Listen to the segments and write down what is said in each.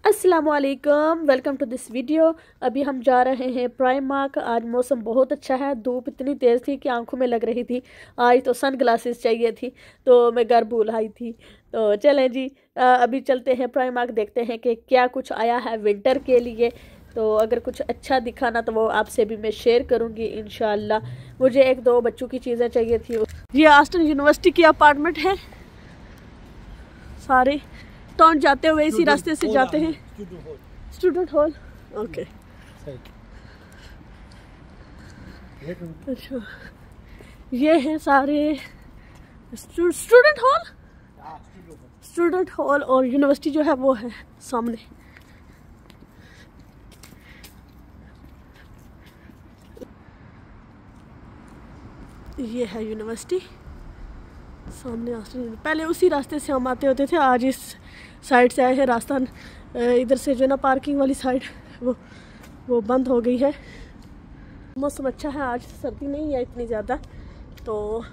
अस्सलामुअलैकुम, welcome to this video. अभी हम जा रहे हैं प्राइमार्क। आज मौसम बहुत अच्छा है, धूप इतनी तेज़ थी कि आंखों में लग रही थी। आज तो सन ग्लासेस चाहिए थी तो मैं घर भूल आई थी। तो चलें जी, अभी चलते हैं प्राइमार्क, देखते हैं कि क्या कुछ आया है विंटर के लिए। तो अगर कुछ अच्छा दिखा ना तो वो आपसे भी मैं शेयर करूँगी इंशाल्लाह। मुझे एक दो बच्चों की चीज़ें चाहिए थी। ये आस्टन यूनिवर्सिटी की अपार्टमेंट है, सारे टाउन जाते हुए इसी रास्ते से जाते हैं। Student hall, okay. अच्छा, ये हैं सारे स्टूडेंट हॉल और यूनिवर्सिटी जो है वो है सामने। ये है यूनिवर्सिटी सामने। पहले उसी रास्ते से हम आते होते थे, आज इस साइड से आए हैं। रास्ता इधर से जो है ना, पार्किंग वाली साइड वो बंद हो गई है। मौसम अच्छा है, आज सर्दी नहीं है इतनी ज़्यादा। तो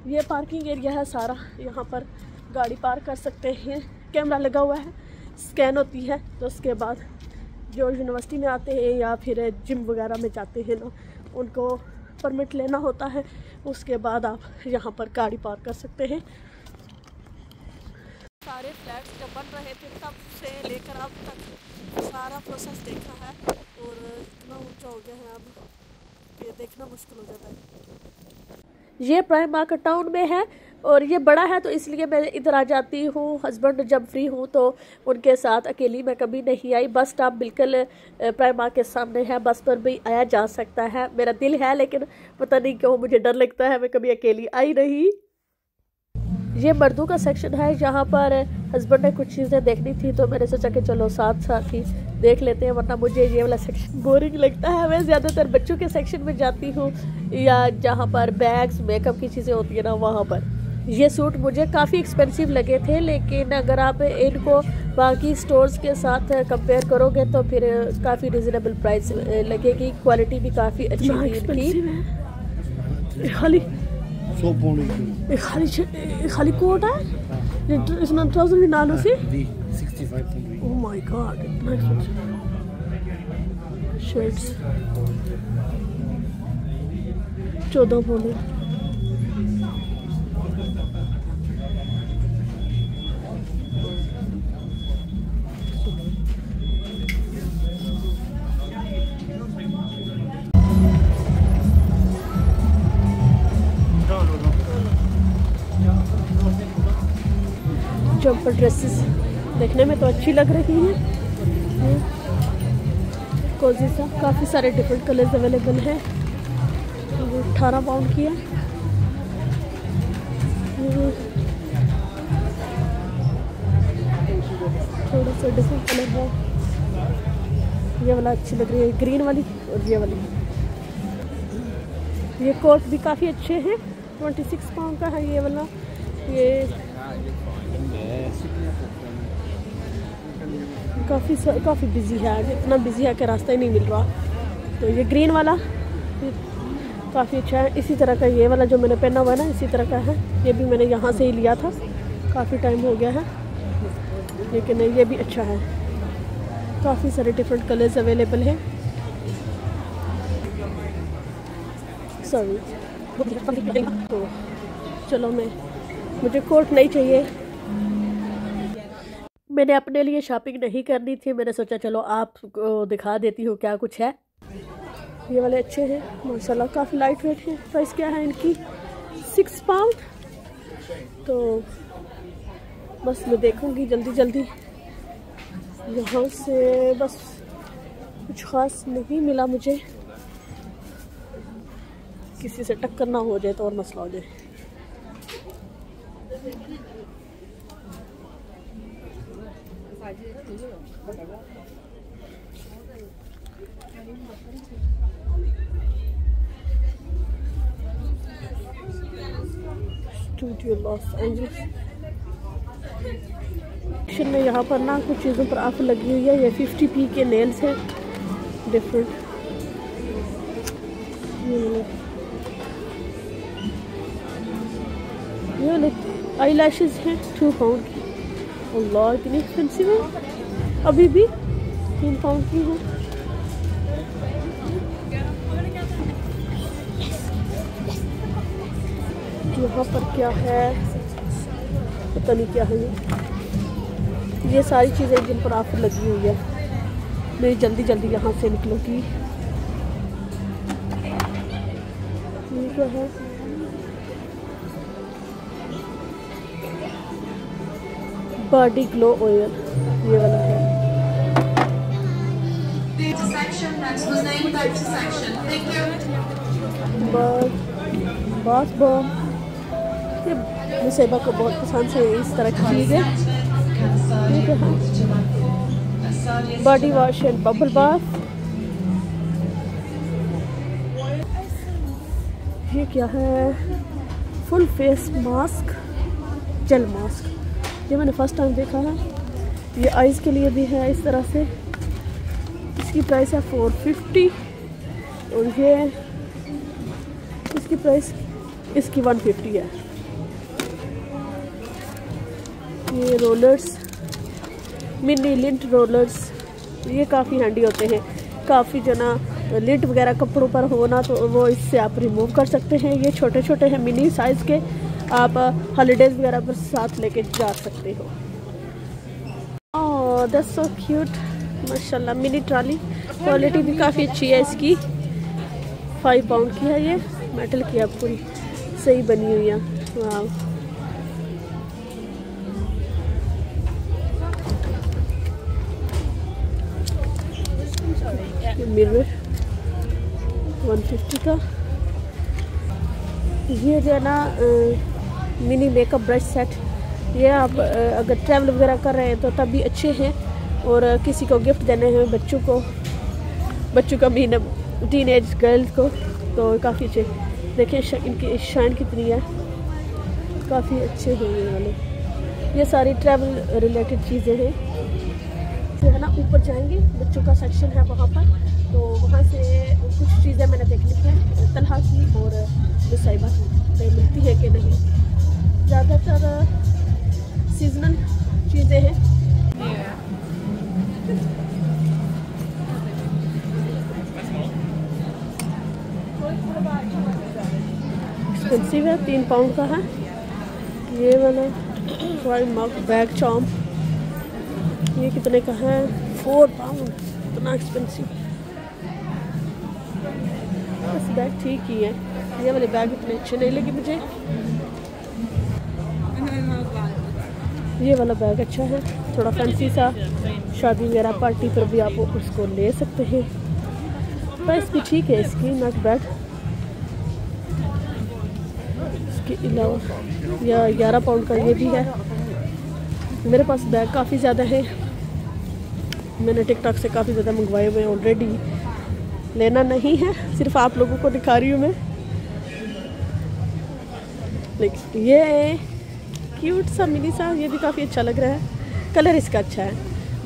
ये पार्किंग एरिया है सारा, यहाँ पर गाड़ी पार्क कर सकते हैं। कैमरा लगा हुआ है, स्कैन होती है तो उसके बाद जो यूनिवर्सिटी में आते हैं या फिर जिम वगैरह में जाते हैं ना, उनको परमिट लेना होता है। उसके बाद आप यहाँ पर गाड़ी पार्क कर सकते हैं। सारे फ्लैट्स जब बन रहे थे तब से लेकर अब तक सारा प्रोसेस देखा है, और इतना ऊंचा हो गया है अब ये देखना मुश्किल हो जाता है। ये प्राइमार्क टाउन में है और ये बड़ा है, तो इसलिए मैं इधर आ जाती हूँ। हस्बैंड जब फ्री हूँ तो उनके साथ, अकेली मैं कभी नहीं आई। बस स्टॉप बिल्कुल प्राइमार्क के सामने है, बस पर भी आया जा सकता है। मेरा दिल है लेकिन पता नहीं क्यों मुझे डर लगता है, मैं कभी अकेली आई नहीं। ये मर्दों का सेक्शन है, जहाँ पर हस्बैंड ने कुछ चीज़ें देखनी थी तो मैंने सोचा कि चलो साथ साथ ही देख लेते हैं, वरना मुझे ये वाला सेक्शन बोरिंग लगता है। मैं ज़्यादातर बच्चों के सेक्शन में जाती हूँ या जहाँ पर बैग्स मेकअप की चीज़ें होती है ना, वहाँ पर। ये सूट मुझे काफ़ी एक्सपेंसिव लगे थे, लेकिन अगर आप इनको बाकी स्टोर्स के साथ कंपेयर करोगे तो फिर काफ़ी रिजनेबल प्राइस लगेगी। क्वालिटी भी काफ़ी अच्छी थी इनकी। खाली कोट है, इसमें ट्राउजर भी नालो से। ओह माय गॉड, इतना expensive. Shirts 14 pound. Jumper dresses देखने में तो अच्छी लग रही हैं। कोजी सा, काफ़ी सारे डिफरेंट कलर्स अवेलेबल हैं। 18 पाउंड की है। थोड़ा सा डिफरेंट कलर है। ये वाला अच्छी लग रही है, ग्रीन वाली और ये वाली। ये कोट भी काफ़ी अच्छे हैं, 26 पाउंड का है ये वाला। ये काफ़ी बिजी है आज, इतना बिजी है कि रास्ता ही नहीं मिल रहा। तो ये ग्रीन वाला काफ़ी अच्छा है। इसी तरह का ये वाला जो मैंने पहना हुआ है ना, इसी तरह का है। ये भी मैंने यहाँ से ही लिया था, काफ़ी टाइम हो गया है, लेकिन ये भी अच्छा है। काफ़ी सारे डिफरेंट कलर्स अवेलेबल हैं। सॉरी, तो चलो मुझे कोट नहीं चाहिए। मैंने अपने लिए शॉपिंग नहीं करनी थी, मैंने सोचा चलो आपको दिखा देती हूँ क्या कुछ है। ये वाले अच्छे हैं माशाल्लाह, काफ़ी लाइट वेट है। प्राइस क्या है इनकी? 6 पाउंड। तो बस मैं देखूँगी जल्दी यहाँ से। बस कुछ ख़ास नहीं मिला मुझे, किसी से टक्कर ना हो जाए तो और मसला हो जाए। स्टूडियो लॉस एंजल्स में यहाँ पर ना कुछ चीज़ों पर ऑफर लगी हुई है। ये 50p के नेल्स हैं डिफरेंट। ये आई लैशेज़ हैं 2 पाउंड की। अल्लाह इतनी एक्सपेंसिव है, अभी भी 3 पाउंड की है। यहाँ पर क्या है पता नहीं क्या है ये सारी चीज़ें जिन पर ऑफर लगी हुई है। मैं जल्दी जल्दी यहाँ से निकलूँगी। ये क्या है, बॉडी ग्लो ऑयल, ये वाला है। बॉस बॉम, ये मुसेबा को बहुत पसंद है इस तरह की चीज़ें। ठीक है, body wash and bubble bath. ये क्या है, full face mask, gel mask, ये मैंने फर्स्ट टाइम देखा है। ये आइज़ के लिए भी है इस तरह से। इसकी प्राइस है 450 और ये इसकी प्राइस इसकी 150 है। ये रोलर्स, मिनी लिंट रोलर्स, ये काफ़ी हैंडी होते हैं। काफ़ी जो ना लिंट वगैरह कपड़ों पर हो ना तो वो इससे आप रिमूव कर सकते हैं। ये छोटे छोटे हैं, मिनी साइज़ के, आप हॉलीडेज़ वगैरह पर साथ लेके जा सकते हो। ओह दैट्स सो क्यूट, माशाल्लाह। मिनी ट्रॉली, क्वालिटी भी काफ़ी अच्छी है इसकी। 5 पाउंड की है, ये मेटल की है, पूरी सही बनी हुई है। वाह, मिरर 150 का। ये जो है ना मिनी मेकअप ब्रश सेट, ये आप अगर ट्रैवल वगैरह कर रहे हैं तो तब भी अच्छे हैं। और किसी को गिफ्ट देने हैं, बच्चों का मीन टीन एज गर्ल्स को, तो काफ़ी अच्छे। देखिए इनकी शाइन कितनी है, काफ़ी अच्छे हैं ये वाले। ये सारी ट्रैवल रिलेटेड चीज़ें हैं। जो है ना ऊपर जाएंगे, बच्चों का सेक्शन है वहाँ पर, तो वहाँ से कुछ चीज़ें मैंने देख ली हैं तलहा की और मुसाइबा की, मिलती है कि नहीं। ज़्यादातर सीजनल चीज़ें हैं। एक्सपेंसिव है, 3 पाउंड का है ये वाला। फ्राई मग बैग चॉम, ये कितने का है, 4 पाउंड, इतना एक्सपेंसिव। बस बैग ठीक ही है, ये वाले बैग इतने अच्छे नहीं लगे मुझे। ये वाला बैग अच्छा है, थोड़ा फैंसी सा, शादी वगैरह पार्टी पर भी आप उसको ले सकते हैं। प्राइस भी ठीक है इसकी, नॉट बैड। इसके अलावा या 11 पाउंड का ये भी है। मेरे पास बैग काफ़ी ज़्यादा है, मैंने टिकटॉक से काफ़ी ज़्यादा मंगवाए हुए हैं ऑलरेडी। लेना नहीं है, सिर्फ आप लोगों को दिखा रही हूँ मैं। लेकिन ये क्यूट सा मिनी सा, ये भी काफ़ी अच्छा लग रहा है। कलर इसका अच्छा है,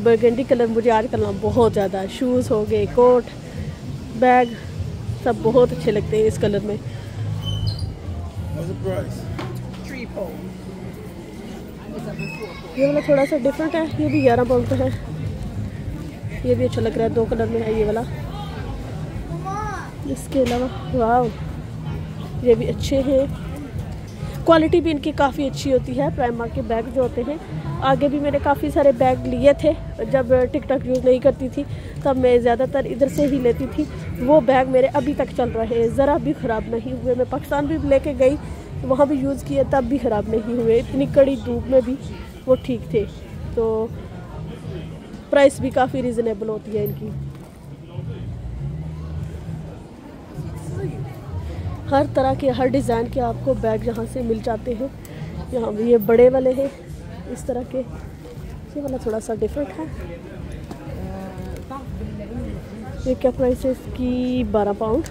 बर्गंडी कलर मुझे आजकल ना बहुत ज़्यादा। शूज़ हो गए, कोट, बैग, सब बहुत अच्छे लगते हैं इस कलर में। ये वाला थोड़ा सा डिफरेंट है, ये भी 11 पाउंड का है। ये भी अच्छा लग रहा है, 2 कलर में है ये वाला। इसके अलावा वाव, ये भी अच्छे हैं। क्वालिटी भी इनकी काफ़ी अच्छी होती है। प्राइमा के बैग जो होते हैं, आगे भी मैंने काफ़ी सारे बैग लिए थे जब टिकटॉक यूज़ नहीं करती थी, तब मैं ज़्यादातर इधर से ही लेती थी। वो बैग मेरे अभी तक चल रहे हैं, ज़रा भी ख़राब नहीं हुए। मैं पाकिस्तान भी लेके गई, वहाँ भी यूज़ किए, तब भी ख़राब नहीं हुए। इतनी कड़ी धूप में भी वो ठीक थे। तो प्राइस भी काफ़ी रीज़नेबल होती है इनकी। हर तरह के, हर डिज़ाइन के आपको बैग यहाँ से मिल जाते हैं। यहाँ भी ये बड़े वाले हैं इस तरह के। ये वाला थोड़ा सा डिफरेंट है। ये क्या प्राइस है इसकी, 12 पाउंड।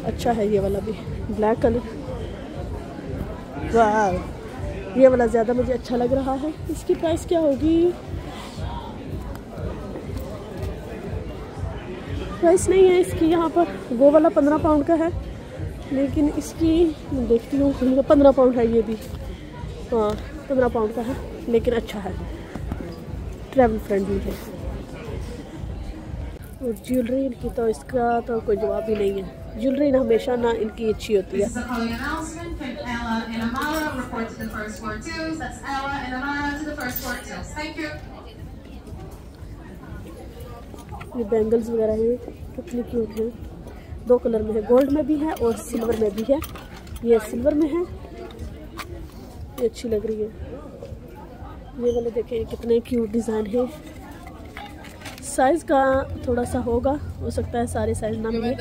अच्छा है ये वाला भी, ब्लैक कलर। वाह, ये वाला ज़्यादा मुझे अच्छा लग रहा है। इसकी प्राइस क्या होगी, प्राइस नहीं है इसकी यहाँ पर। वो वाला 15 पाउंड का है, लेकिन इसकी मैं देखती हूँ 15 पाउंड है ये भी। हाँ 15 पाउंड का है। लेकिन अच्छा है, ट्रैवल फ्रेंडली है। और ज्वेलरी इनकी तो इसका तो कोई जवाब ही नहीं है। ज्वेलरी ना हमेशा ना इनकी अच्छी होती है। ये बैंगल्स वगैरह हैं, कितनी क्यूट हैं। 2 कलर में है, गोल्ड में भी है और सिल्वर में भी है। ये सिल्वर में है, ये अच्छी लग रही है। ये वाले देखें कितने क्यूट डिज़ाइन है। साइज़ का थोड़ा सा होगा, हो सकता है सारे साइज ना मिले।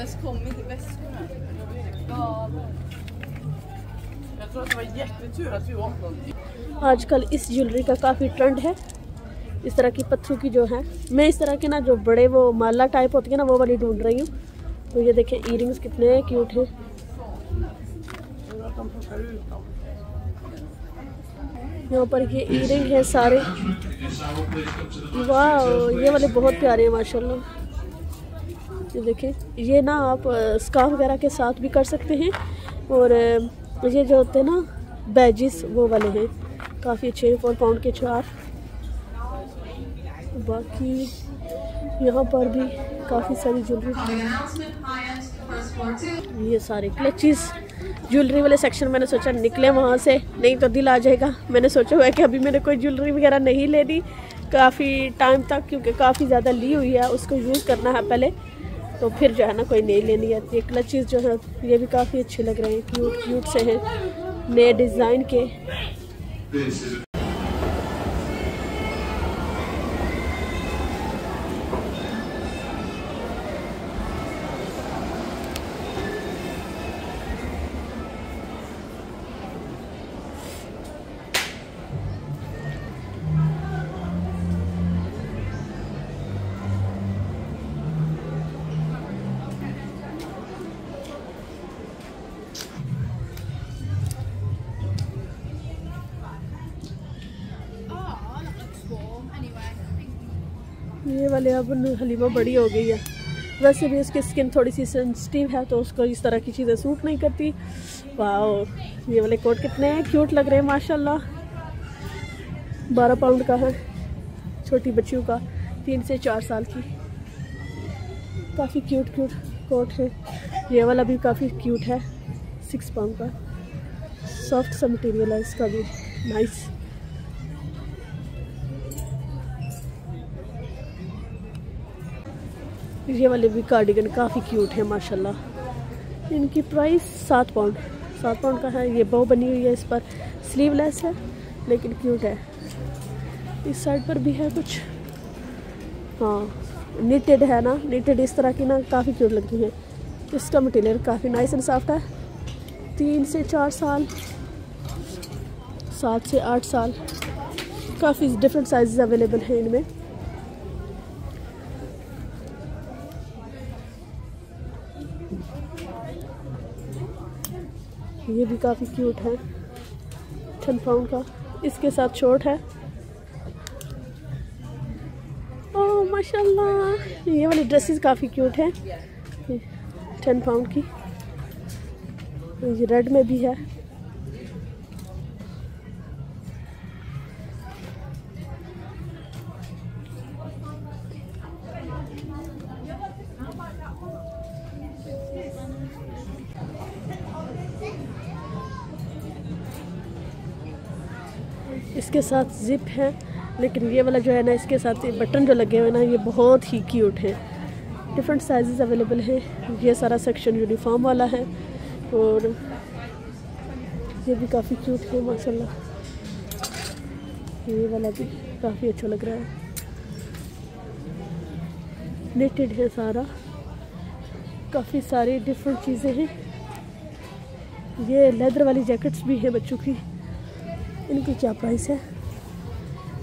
आजकल इस ज्वेलरी का काफ़ी ट्रेंड है, इस तरह की पत्थरों की जो है। मैं इस तरह के ना जो बड़े वो माला टाइप होती है ना, वो वाली ढूंढ रही हूँ। तो ये देखें इयरिंग्स कितने क्यूट हैं। यहाँ पर ये इयरिंग है सारे, वाह ये वाले बहुत प्यारे हैं माशाल्लाह। ये देखें, ये ना आप स्कार्फ वगैरह के साथ भी कर सकते हैं। और ये जो होते हैं ना बैजिस, वो वाले हैं, काफ़ी अच्छे हैं। 4 पाउंड के 4। बाकी यहाँ पर भी काफ़ी सारी ज्वेलरी। ये सारे क्लचेस ज्वेलरी वाले सेक्शन, मैंने सोचा निकले वहाँ से, नहीं तो दिल आ जाएगा। मैंने सोचा हुआ है कि अभी मैंने कोई ज्वेलरी वगैरह नहीं लेनी काफ़ी टाइम तक, क्योंकि काफ़ी ज़्यादा ली हुई है, उसको यूज़ करना है पहले, तो फिर जो है ना कोई नहीं लेनी है। ये क्लचेस जो है ये भी काफ़ी अच्छे लग रहे हैं, क्यूट क्यूट से हैं, नए डिज़ाइन के। ये वाले अब हलीमा बड़ी हो गई है, वैसे भी उसकी स्किन थोड़ी सी सेंसिटिव है, तो उसको इस तरह की चीज़ें सूट नहीं करती। वाह ये वाले कोट कितने क्यूट लग रहे हैं माशाल्लाह। 12 पाउंड का है, छोटी बच्चियों का, 3 से 4 साल की। काफ़ी क्यूट क्यूट कोट है। ये वाला भी काफ़ी क्यूट है, 6 पाउंड का। सॉफ्ट सा मटेरियल है इसका भी, नाइस। ये वाले भी कार्डिगन काफ़ी क्यूट है माशाल्लाह। इनकी प्राइस 7 पाउंड, 7 पाउंड का है। ये बो बनी हुई है, इस पर स्लीवलेस है लेकिन क्यूट है। इस साइड पर भी है कुछ, हाँ निटेड है ना, निटेड इस तरह की ना काफ़ी क्यूट लगती है। इसका मटेरियल काफ़ी नाइस एंड सॉफ्ट है। 3 से 4 साल, 7 से 8 साल, काफ़ी डिफरेंट साइज़ अवेलेबल हैं इनमें। ये भी काफ़ी क्यूट है, 10 पाउंड का। इसके साथ शॉर्ट है। ओह माशाल्लाह, ये वाली ड्रेसेस काफ़ी क्यूट है, 10 पाउंड की। ये रेड में भी है। इसके साथ जिप है, लेकिन ये वाला जो है ना, इसके साथ बटन जो लगे हुए हैं ना, ये बहुत ही क्यूट है। डिफरेंट साइजेस अवेलेबल हैं। ये सारा सेक्शन यूनिफॉर्म वाला है, और ये भी काफ़ी क्यूट है माशाल्लाह। ये वाला भी काफ़ी अच्छा लग रहा है, नेटेड है सारा। काफ़ी सारी डिफरेंट चीज़ें हैं। ये लेदर वाली जैकेट्स भी हैं बच्चों की। इनकी क्या प्राइस है?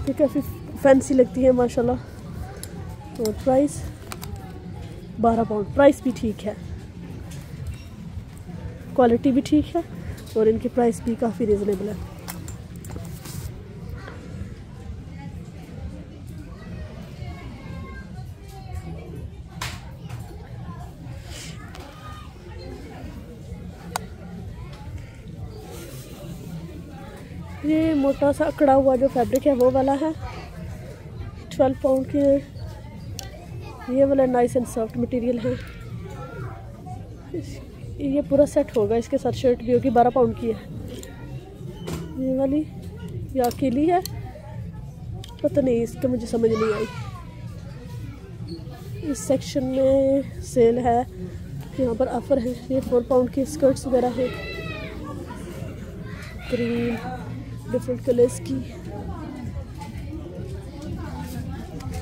ये काफ़ी फैंसी लगती है माशाल्लाह। और प्राइस 12 पाउंड। प्राइस भी ठीक है, क्वालिटी भी ठीक है, और इनकी प्राइस भी काफ़ी रिजनेबल है। ये मोटा सा अकड़ा हुआ जो फैब्रिक है वो वाला है, 12 पाउंड के। ये वाला नाइस एंड सॉफ्ट मटेरियल है। ये पूरा सेट होगा, इसके साथ शर्ट भी होगी, 12 पाउंड की है। ये वाली ये अकेली है, पता नहीं इसका मुझे समझ नहीं आई। इस सेक्शन में सेल है, यहाँ पर ऑफर है। ये 4 पाउंड की स्कर्ट्स वगैरह है, ग्रीन डिफरेंट कलर्स की।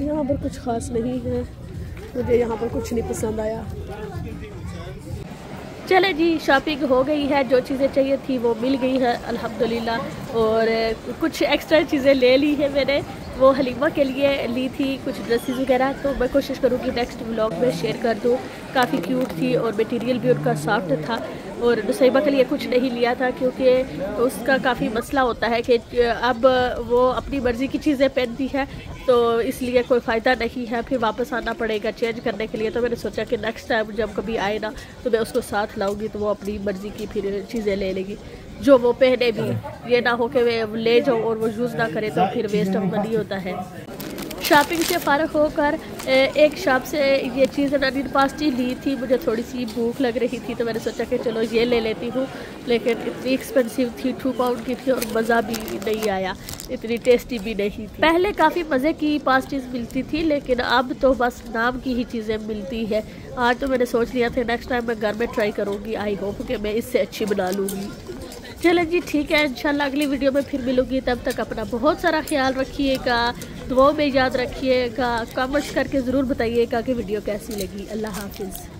यहाँ पर कुछ ख़ास नहीं है, मुझे यहाँ पर कुछ नहीं पसंद आया। चले जी, शॉपिंग हो गई है, जो चीज़ें चाहिए थी वो मिल गई है अल्हम्दुलिल्लाह। और कुछ एक्स्ट्रा चीज़ें ले ली है मैंने, वो हलीमा के लिए ली थी, कुछ ड्रेसेस वगैरह। तो मैं कोशिश करूँगी नेक्स्ट व्लॉग में शेयर कर दूँ। काफ़ी क्यूट थी और मटेरियल भी उनका सॉफ्ट था। और नुसैबा के लिए कुछ नहीं लिया था क्योंकि उसका काफ़ी मसला होता है कि अब वो अपनी मर्ज़ी की चीज़ें पहनती है, तो इसलिए कोई फ़ायदा नहीं है, फिर वापस आना पड़ेगा चेंज करने के लिए। तो मैंने सोचा कि नेक्स्ट टाइम जब कभी आए ना तो मैं उसको साथ लाऊंगी, तो वो अपनी मर्ज़ी की फिर चीज़ें ले लेगी जो वो पहने भी। ये ना हो कि वे ले जाओ और वो यूज़ ना करे, तो फिर वेस्ट ऑफ मनी होता है। शॉपिंग से फ़ारग होकर एक शॉप से ये चीज़ अनियन पास्टी ली थी। मुझे थोड़ी सी भूख लग रही थी तो मैंने सोचा कि चलो ये ले लेती हूँ, लेकिन इतनी एक्सपेंसिव थी, 2 पाउंड की थी और मज़ा भी नहीं आया, इतनी टेस्टी भी नहीं थी। पहले काफ़ी मज़े की पास्टीज मिलती थी, लेकिन अब तो बस नाम की ही चीज़ें मिलती है। आज तो मैंने सोच लिया था नेक्स्ट टाइम मैं घर में ट्राई करूँगी, आई होप कि मैं इससे अच्छी बना लूँगी। चलो जी ठीक है, इंशाल्लाह अगली वीडियो में फिर मिलूँगी। तब तक अपना बहुत सारा ख्याल रखिएगा, दुआओं में याद रखिएगा, कमेंट्स करके ज़रूर बताइएगा कि वीडियो कैसी लगी। अल्लाह हाफिज़।